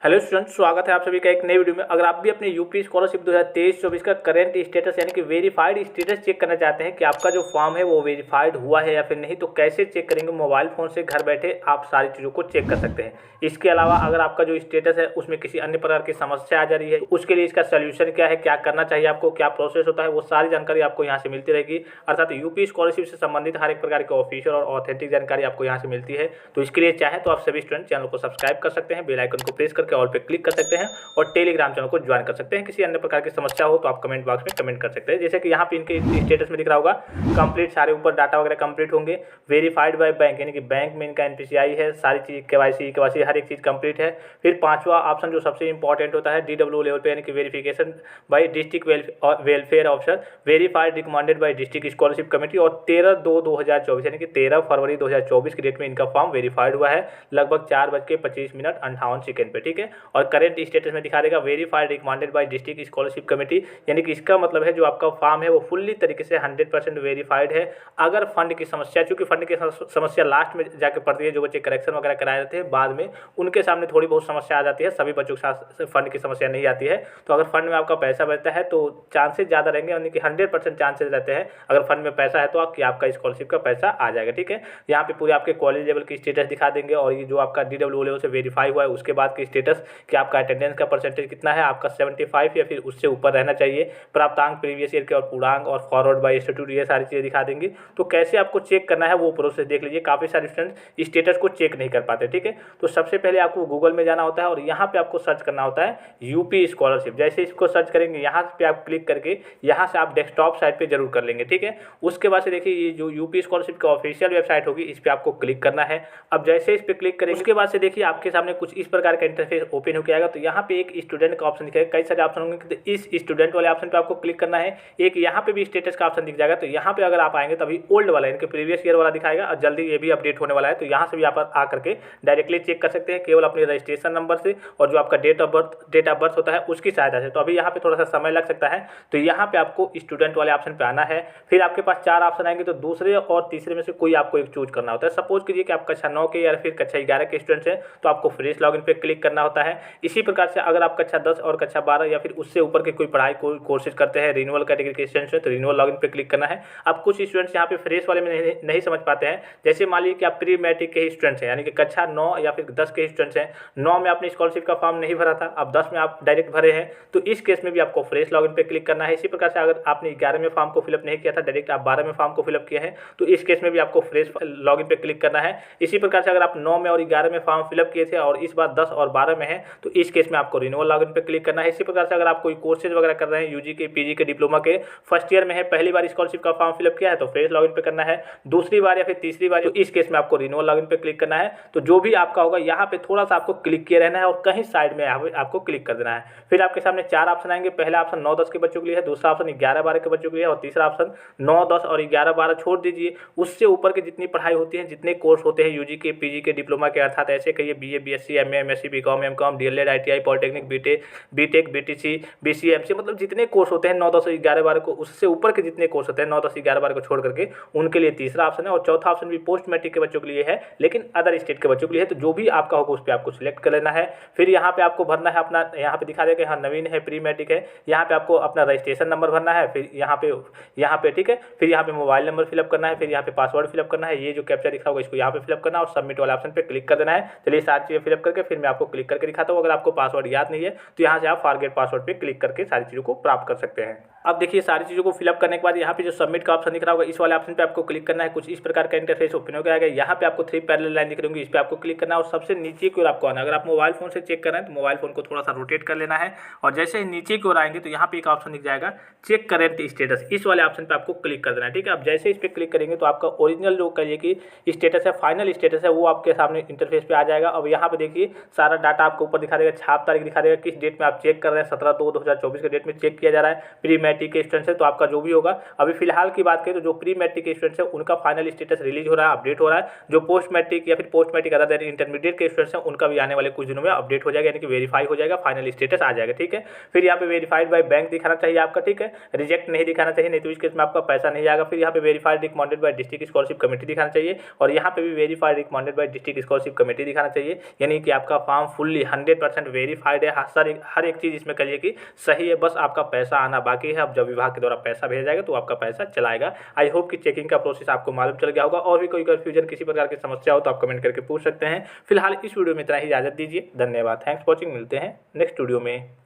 Hello students, स्वागत है आप सभी का एक नई वीडियो में। अगर आप भी अपने यूपी स्कॉलरशिप 2023-24 का करंट स्टेटस यानी कि वेरीफाइड स्टेटस चेक करना चाहते हैं कि आपका जो फॉर्म है वो वेरीफाइड हुआ है या फिर नहीं, तो कैसे चेक करेंगे? मोबाइल फ़ोन से घर बैठे आप सारी चीज़ों को चेक कर सकते हैं। इसके अलावा अगर आपका जो स्टेटस है उसमें किसी अन्य प्रकार की समस्या आ जा रही है, तो उसके लिए इसका सोल्यूशन क्या है, क्या करना चाहिए आपको, क्या प्रोसेस होता है, वो सारी जानकारी आपको यहाँ से मिलती रहेगी। अर्थात यूपी स्कॉलरशिप से संबंधित हर एक प्रकार की ऑफिशियल और ऑथेंटिक जानकारी आपको यहाँ से मिलती है। तो इसके लिए चाहे तो आप सभी स्टूडेंट चैनल को सब्सक्राइब कर सकते हैं, बेल आइकन को प्रेस करके ऑल पे क्लिक कर सकते हैं और टेलीग्राम चैनल को ज्वाइन कर सकते हैं। किसी अन्य प्रकार की समस्या हो तो आप कमेंट बॉक्स में कमेंट कर सकते हैं। जैसे कि यहाँ पे इनके स्टेटस में दिख रहा होगा कंप्लीट, सारे ऊपर डाटा वगैरह कंप्लीट होंगे। वेरीफाइड बाय बैंक यानी कि बैंक में इनका एनपीसीआई है, सारी चीज़ केवाईसी हर एक चीज़ कंप्लीट है। फिर पांचवा ऑप्शन जो सबसे इंपॉर्टेंट होता है DW लेवल पे यानी कि verification bye district welfare officer, verified recommended by district scholarship committee, और 13/2/2024 यानी कि 13 फरवरी 2024 की डेट में इनका फॉर्म वेरीफाइड हुआ है, लगभग 4:25:58 पे। ठीक है, और करेंट स्टेटस में दिखा देगा verified recommended by district scholarship committee, यानी कि इसका मतलब है जो आपका फॉर्म है वो फुल्ली तरीके से 100% वेरीफाइड है। अगर फंड की समस्या, चूंकि फंड की समस्या लास्ट में जाके पड़ती है, जो बच्चे करेक्शन वगैरह कराए रहते हैं बाद में उनके सामने थोड़ी बहुत समस्या आ जाती है, सभी बच्चों के साथ फंड की समस्या नहीं आती है। तो अगर फंड में आपका पैसा बचता है तो चांसेस ज़्यादा रहेंगे, यानी कि 100% चांसेस रहते हैं अगर फंड में पैसा है तो आपका स्कॉलरशिप का पैसा आ जाएगा। ठीक है, यहाँ पे पूरे आपके कॉलेज लेवल की स्टेटस दिखा देंगे, और ये जो आपका DW लेवल से वेरीफाई हुआ है उसके बाद की स्टेटस कि आपका अटेंडेंस का परसेंटेज कितना है, आपका 75 या फिर उससे ऊपर रहना चाहिए, प्राप्तांक प्रीवियस ईयर के और पूर्णांक और फॉरवर्ड बाय इंस्टीट्यूट, ये सारी चीज़ें दिखा देंगे। तो कैसे आपको चेक करना है वो प्रोसेस देख लीजिए। काफ़ी सारे स्टूडेंट्स स्टेटस को चेक नहीं कर पाते। ठीक है, तो सबसे पहले आपको गूगल में जाना होता है और यहाँ पे आपको सर्च करना होता है यूपी स्कॉलरशिप। जैसे इसको सर्च करेंगे यहाँ पे आप क्लिक करके यहाँ से आप डेस्कटॉप साइट पे जरूर कर लेंगे। ठीक है, उसके बाद से देखिए ये जो यूपी स्कॉलरशिप की ऑफिशियल वेबसाइट होगी इस पर आपको क्लिक करना है। अब जैसे इस पर क्लिक करेंगे उसके बाद से देखिए आपके सामने कुछ इस प्रकार का इंटरफेस ओपन हो जाएगा। तो यहाँ पे एक स्टूडेंट का ऑप्शन दिखेगा, कई सारे ऑप्शन होंगे, तो इस स्टूडेंट वाले ऑप्शन पे आपको क्लिक करना है। एक यहाँ पे भी स्टेटस का ऑप्शन दिख जाएगा, तो यहाँ पे अगर आप आएंगे तभी ओल्ड वाला इनके प्रीवियस ईयर वाला दिखाएगा और जल्दी ये भी अपडेट होने वाला है। तो यहाँ से भी आप आकर के डायरेक्टली चेक कर सकते हैं केवल अपने रजिस्ट्रेशन नंबर से और जो आपका डेट ऑफ बर्थ होता है उसकी सहायता से। तो अभी यहाँ पे थोड़ा सा समय लग सकता है, तो यहाँ पे आपको स्टूडेंट वाले ऑप्शन पे आना है। फिर आपके पास 4 ऑप्शन आएंगे, तो दूसरे और तीसरे में से कोई आपको एक चूज करना होता है। सपोज कीजिए कि आप कक्षा 9 के या फिर कक्षा 11 के स्टूडेंट्स हैं, तो आपको फ्रेश लॉगिन पे क्लिक करना होता है। इसी प्रकार से अगर आप कक्षा 10 और कक्षा 12 या फिर उससे ऊपर के कोई पढ़ाई कोर्सेज करते हैं, रिन्यूअल कैटेगरी के स्टूडेंट्स हैं, तो रिन्यूअल लॉगिन पे क्लिक करना है। अब कुछ स्टूडेंट्स यहाँ पे फ्रेश वाले में नहीं समझ पाते हैं। जैसे मान लीजिए कि आप प्री मैट्रिक के ही स्टूडेंट्स हैं, यानी कि कक्षा 9 या फिर 10 के स्टूडेंट्स हैं, 9 में आपने स्कॉलरशिप का फॉर्म नहीं भरा था, अब 10 में आप डायरेक्ट भरे हैं, तो इस केस में भी आपको फ्रेश लॉगिन पे क्लिक करना है। इसी प्रकार से अगर आपने 11 में फॉर्म को फिलअप नहीं किया था, डायरेक्ट आप 12 में फॉर्म को फिलअप किया है, तो इस केस में भी आपको फ्रेश लॉगिन पे क्लिक करना है। इसी प्रकार से अगर आप 9 में और 11 में फॉर्म फिलअप किए थे और इस बार 10 और 12 में है, तो इस केस में आपको रिन्यूअल लॉगिन पे क्लिक करना है। इसी प्रकार से अगर आप कोई कोर्सेज वगैरह कर रहे हैं, यूजी के, पीजी के, डिप्लोमा के, फर्स्ट ईयर में है, पहली बार स्कॉलरशिप का फॉर्म फिलअप किया है, तो फ्रेश लॉगिन पे करना है। दूसरी बार या फिर तीसरी बार, तो इस केस में आपको रिन्यूअल लॉगिन पे क्लिक करना है। तो जो भी आपका होगा यहाँ पे थोड़ा सा आपको क्लिक किए रहना है और कहीं साइड में आपको क्लिक कर देना है। फिर आपके सामने 4 ऑप्शन आएंगे। पहला ऑप्शन 9-10 के बच्चों के लिए है, दूसरा ऑप्शन 11-12 के बच्चों के लिए, और तीसरा ऑप्शन 9-10 और 11-12 छोड़ दीजिए, उससे ऊपर की जितनी पढ़ाई होती है, जितने कोर्स होते हैं यूजी के, पीजी के, डिप्लोमा के, अर्थात ऐसे कहिए BA, BSc, MA, MSc, BCom, MCom, DLED, ITI, polytechnic, BTech, BTC, BCA, MCA, मतलब जितने कोर्स होते हैं 9-10 और 11-12 को, उससे ऊपर के जितने कोर्स होते हैं 9-10 11-12 को छोड़ करके, उनके लिए तीसरा ऑप्शन है। और चौथा ऑप्शन भी पोस्ट मैट्रिक के बच्चों के लिए है, लेकिन अदर स्टेट के बच्चों के लिए है। तो जो भी आपका होगा उस पर आपको सिलेक्ट कर लेना है। फिर यहाँ पे आपको भरना है अपना, यहाँ पे दिखा देगा हाँ नवीन है, प्री मैट्रिक है, यहाँ पे आपको अपना रजिस्ट्रेशन नंबर भरना है। फिर यहाँ पे ठीक है, फिर यहाँ पे मोबाइल नंबर फिलअप करना है, फिर यहाँ पे पासवर्ड फिलअप करना है। ये जो कैप्चा दिखा होगा इसको यहाँ पे फिलअप करना है और सबमिट वाले ऑप्शन पे क्लिक कर देना है। चलिए सारी चीज़ें फिलअप करके फिर मैं आपको क्लिक करके दिखाता हूँ। अगर आपको पासवर्ड याद नहीं है तो यहाँ से आप फॉरगेट पासवर्ड पे क्लिक करके सारी चीज़ों को प्राप्त कर सकते हैं। अब देखिए सारी चीज़ों को फिलअप करने के बाद यहाँ पे जो सबमिट का ऑप्शन दिख रहा होगा इस वाले ऑप्शन पे आपको क्लिक करना है। कुछ इस प्रकार का इंटरफेस ओपन हो जाएगा। यहाँ पे आपको 3 पैरेलल लाइन दिख रही होंगी, इस पर आपको क्लिक करना है और सबसे नीचे की ओर आपको आना है। अगर आप मोबाइल फोन से चेक कर रहे हैं तो मोबाइल फोन को थोड़ा सा रोटेट कर लेना है और जैसे ही नीचे की ओर आएंगे तो यहाँ पे एक ऑप्शन दिख जाएगा चेक करेंट स्टेटस, इस वाले ऑप्शन पे आपको क्लिक कर देना है। ठीक है, अब जैसे इस पर क्लिक करेंगे तो आपका ओरिजिनल जो कहिए कि स्टेटस है, फाइनल स्टेटस है, वो आपके सामने इंटरफेस पे आ जाएगा। अब यहाँ पे देखिए सारा डाटा आपको ऊपर दिखा देगा, छाप तारीख दिखा देगा, किस डेट में आप चेक कर रहे हैं, 17/2/2024 के डेट में चेक किया जा रहा है। प्री मैट्रिक के स्टूडेंट्स है तो आपका जो भी होगा, अभी फिलहाल की बात करें तो जो प्री मैट्रिक के स्टूडेंट्स है उनका फाइनल स्टेटस रिलीज हो रहा है, अपडेट हो रहा है। जो पोस्ट मैट्रिक या फिर post matric other than intermediate के स्टूडेंट्स हैं उनका भी आने वाले कुछ दिनों में अपडेट हो जाएगा, यानी कि वेरीफाई हो जाएगा, फाइनल स्टेटस आ जाएगा। ठीक है, फिर यहाँ पे वेरीफाइड बाय बैंक दिखाना चाहिए आपका। ठीक है, रिजेक्ट नहीं दिखाना चाहिए, नहीं तो इस केस में आपका पैसा नहीं आएगा। फिर यहाँ पे verified recommended by district scholarship committee दिखाना चाहिए और यहाँ पे भी verified recommended by district scholarship committee दिखाना चाहिए, यानी कि आपका फॉर्म फुल फुल्ली 100% वेरीफाइड है। हर एक चीज़ इसमें कहिए कि सही है, बस आपका पैसा आना बाकी है। अब जब विभाग के द्वारा पैसा भेजा जाएगा तो आपका पैसा चलाएगा। आई होप कि चेकिंग का प्रोसेस आपको मालूम चल गया होगा। और भी कोई कन्फ्यूजन, किसी प्रकार की समस्या हो तो आप कमेंट करके पूछ सकते हैं। फिलहाल इस वीडियो में इतना ही, इजाजत दीजिए। धन्यवाद, थैंक्स फॉर वॉचिंग। मिलते हैं नेक्स्ट वीडियो में।